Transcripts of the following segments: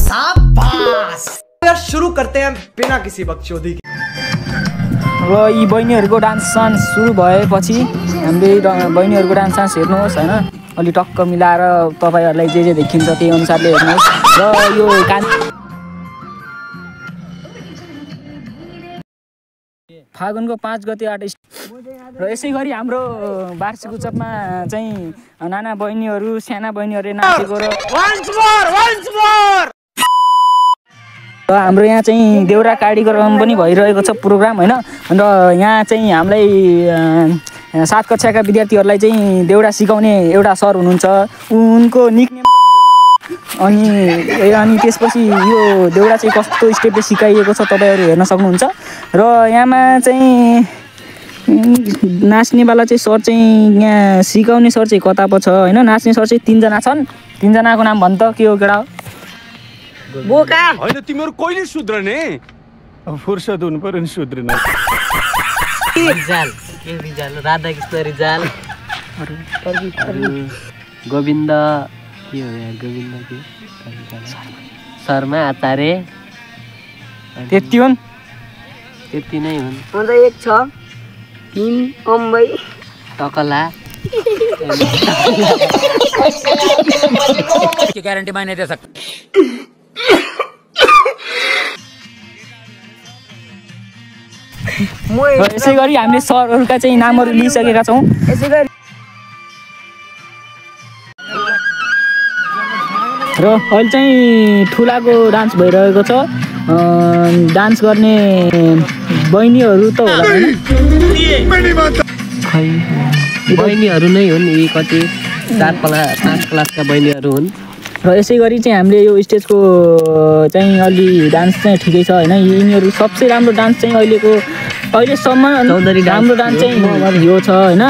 शाबाश। यार शुरू करते हैं बिना किसी बकचोदी के। र यी बहिनीहरूको डान्स सान्स सुरु भएपछि हामीले बहिनीहरूको डान्स सान्स हेर्नुहोस् हैन, अलि टक्क मिलाएर तपाईहरुलाई जे देखिन्छ त्यही अनुसारले हेर्नुहोस्। र यो फागुनको 5 गते आर्टिस्ट र यसै गरी हाम्रो वार्षिक उत्सवमा चाहिँ नाना बहिनीहरू साना बहिनीहरूले नाचेको र हाम्रो यहाँ चाहिँ देउरा कार्यक्रम पनि भइरहेको छ प्रोग्राम हैन। र यहाँ चाहिँ हामीलाई 7 कक्षाका विद्यार्थीहरूलाई चाहिँ देउरा सिकाउने एउटा सर हुनुहुन्छ, उनको निकनेम अनि त्यसपछि यो देउरा चाहिँ कस्तो स्टेपले सिकाइएको छ तपाईहरु हेर्न सक्नुहुन्छ। र यहाँमा चाहिँ नाच्नेवाला चाहिँ सर चाहिँ यहाँ सिकाउने सर चाहिँ कता पो छ हैन। नाच्ने सर चाहिँ 3 जना छन्। 3 जनाको नाम भन् त के हो केडा? बोका हैन तिमीहरु कहिले सुध्रने? फुर्सद हुनु पर्यो नि सुध्रिन। रिजाल के रिजाल? राधा कृष्ण रिजाल, गोविन्द के हो यार? गोविन्द के शर्मा आचार्य, त्यति हुन्? त्यति नै हुन्। अन्त एक छ भीम अम्बै टकला की गारंटी मैं नहीं दे सकता। यसै गरी हामीले सरहरूका चाहिँ नामहरू लिइसकेका छौँ। यसै गरी र अहिले चाहिँ ठुलाको डान्स भइरहेको छ। डान्स गर्ने बहिनीहरू त होला हैन? खै बहिनीहरू नै हुन्, यी कति 4 क्लास 5 क्लासका बहिनीहरू हुन्। र यसै गरी चाहिँ हामीले यो स्टेजको चाहिँ अलि डान्स चाहिँ ठिकै छ हैन। यिनीहरू सबसे राम्रो डान्स चाहिँ अहिलेसम्म राम्रो डान्स चाहिँ यो छ हैन।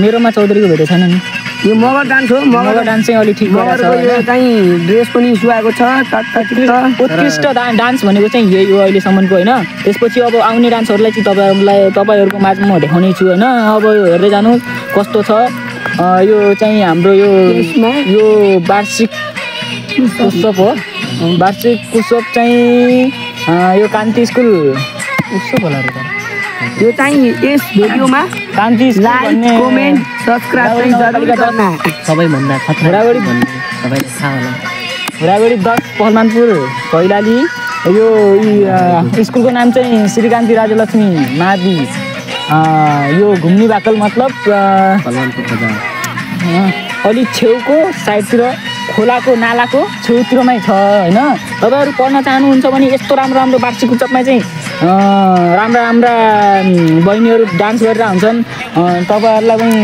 मेरोमा चौधरीको भेटेको छैन नि। यो मगर डान्स हो। मगर डान्स चाहिँ अलि ठिक भएको छ। यो चाहिँ ड्रेस पनि सुहाएको छ। उत्कृष्ट डान्स भनेको चाहिँ यही हो अहिलेसम्मको हैन। त्यसपछि अब आउने डान्सहरूलाई चाहिँ तपाईहरुको माझमा म देखाउने छु हैन। अब हेर्दै जानु कस्तो छ। यो चाहिँ हाम्रो यो वार्षिक उत्सव हो। वार्षिक उत्सव चाहिँ यो कान्ति स्कुल उत्सव होला रे। यो चाहिँ यस भिडियोमा कान्ति लाइक कमेन्ट सब्स्क्राइब पनि जरुर गर्न। सबैभन्दा खतरागढी तपाईलाई थाहा होला। खतरागढी 10 पहलमानपुर कैलाली। यो स्कुलको नाम चाहिँ श्रीकान्ति राजलक्ष्मी मावि। यो घुम्ने बाकल मतलब अलि छेउको साइडतिर खोलाको नालाको छेउतिरमै छ हैन। तपाईहरु पढ्न चाहनुहुन्छ भने यस्तो राम्रो वार्षिक उत्सवमा चाहिँ राम्रा बहिनीहरू डान्स गरेर हुन्छन्। तपाईहरुलाई पनि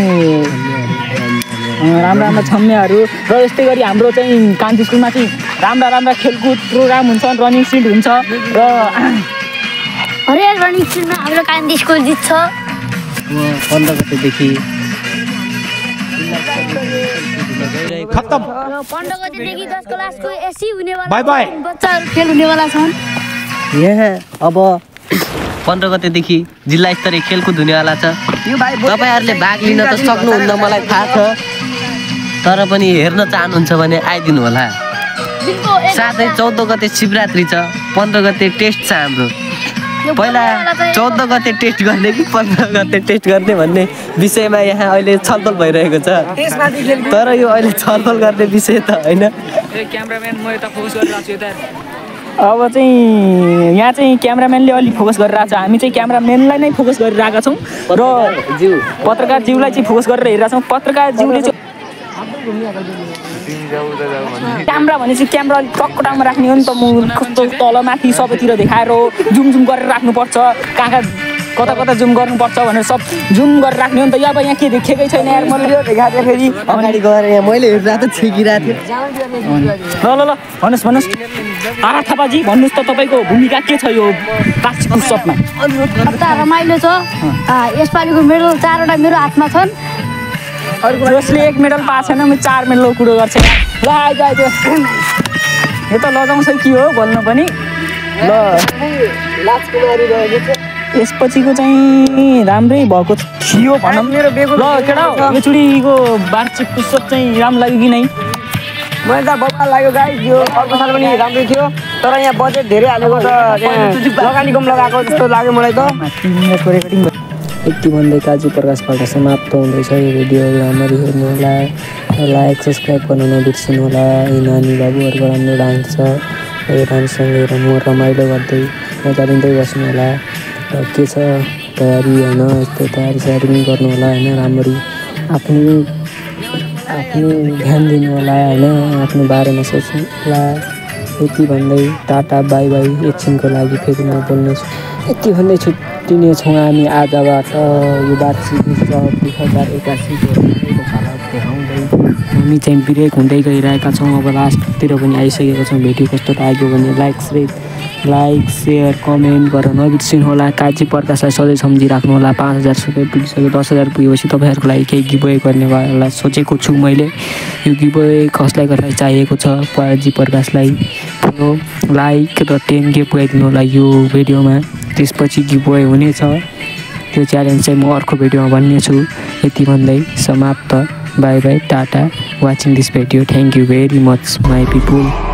राम्रा छम्मेहरू। र यस्तै गरी हाम्रो चाहिँ कान्ति स्कुलमा चाहिँ राम्रा खेलकुद प्रोग्राम हुन्छन्, रनिङ सिट हुन्छ। र हरेक रनिङ सिटमा हाम्रो कान्ति स्कुल जित्छ। 15 गतेदेखि खत्म। 15 गतेदेखि 10 क्लासको एसी हुनेवाला बाइ बाइ बच्चाहरू फेल हुनेवाला छन्। यहाँ अब 15 गतेदेखि जिल्ला स्तरीय खेलकुद हुनेवाला छ। तपाईहरुले भाग लिन त सक्नुहुन्न मलाई थाहा छ, तर पनि हेर्न चाहनुहुन्छ भने आइदिनु होला। साथै 14 गते शिवरात्रि छ, 15 गते टेस्ट छ हाम्रो। पहिला 14 गते टेस्ट गर्ने कि 15 गते टेस्ट गर्ने भन्ने विषयमा यहाँ अहिले छलफल भइरहेको छ। तर यो अहिले छलफल गर्ने विषय त हैन। क्यामेराम्यान म यता फोकस गरिरहेको छु यता। अब चाहिँ यहाँ चाहिँ क्यामेराम्यानले अलि फोकस गरिरहेको छ। हामी चाहिँ क्यामेराम्यानलाई नै फोकस गरिरहेका छौँ र पत्रकार ज्यूलाई चाहिँ फोकस गरेर हेरिरहेका छौँ। पत्रकार ज्यूले चाहिँ क्यामेरा भनेपछि क्यामेरा अलिक टक्कटामा राख्ने हो नि त। म कस्तो तलमाथि सबैतिर देखाएर जुम गरेर राख्नुपर्छ, कहाँ कता जुम गर्नुपर्छ भनेर सब जुम गरेर राख्ने हो नि त। अब यहाँ के देखेकै छैन यार। मैले देखाएखेरि अगाडि गएर यहाँ मैले हेरिरहेको त छिकिरहेको थिएँ। ल भन्नुहोस् आरा थापाजी भन्नुहोस् त तपाईँको भूमिका के छ यो वार्षिक उत्सवमा? रमाइलो छ। यसपालिको मेडल 4वटा मेरो हातमा छन्। जसले 1 मेडल पाएको छैन म 4 मेडलको कुरो गर्छ। ल आइज यो त लजाउँछ के हो भन्नु पनि। ल लाजकुमारी रहेको छ। यसपछिको चाहिँ राम्रै भएको थियो भनौँ। ल केटा यो चुडीको वार्षिक उत्सव चाहिँ राम्रो लाग्यो कि नै? मलाई त बब्बा लाग्यो गाइस। यो अर्को साल पनि राम्रै थियो तर यहाँ बजेट धेरै हालेको त लगानी कम लगाएको जस्तो लाग्यो मलाई त। रेकर्डिङ यति भन्दै काजी प्रकाशबाट समाप्त हुँदैछ यो भिडियो। राम्ररी हेर्नु होला, लाइक सब्सक्राइब गर्न नबिर्सिनु होला। यी नानी बाबुहरूको राम्रो डान्स छ, यो डान्ससँगै रमाइलो गर्दै मजा लिँदै बस्नु होला। र के छ तयारी होइन, यस्तो तयारी सयारी पनि गर्नु होला होइन। राम्ररी आफ्नो ध्यान दिनु होला होइन, आफ्नो बारेमा सोच्नु होला। यति भन्दै टाटा बाई बाई। एकछिनको लागि फेरि म बोल्नेछु। यति भन्दै छुट्टिने छौँ हामी आजबाट। यो वार्षिक उत्सव 2081को झलक देखाउँदै हामी चाहिँ ब्रेक हुँदै गइरहेका छौँ। अब लास्टतिर पनि आइसकेको छौँ। भिडियो कस्तो लाग्यो भने लाइक सेयर कमेन्ट गरेर नबिर्सिनु होला। काजी प्रकाशलाई सधैँ सम्झिराख्नु होला। 5000 रुपियाँ पुगिसक्यो। 10000 पुगेपछि तपाईँहरूको लागि केही गिभवे गर्नेवाला सोचेको छु मैले। यो गिभवे कसलाई कसलाई चाहिएको छ काजी प्रकाशलाई लाइक र 10K पुगाइदिनु होला यो भिडियोमा। त्यसपछि गिभवे हुनेछ। त्यो च्यालेन्ज चाहिँ म अर्को भिडियोमा भन्नेछु। यति भन्दै समाप्त। By by Tata watching this video. Thank you very much my people.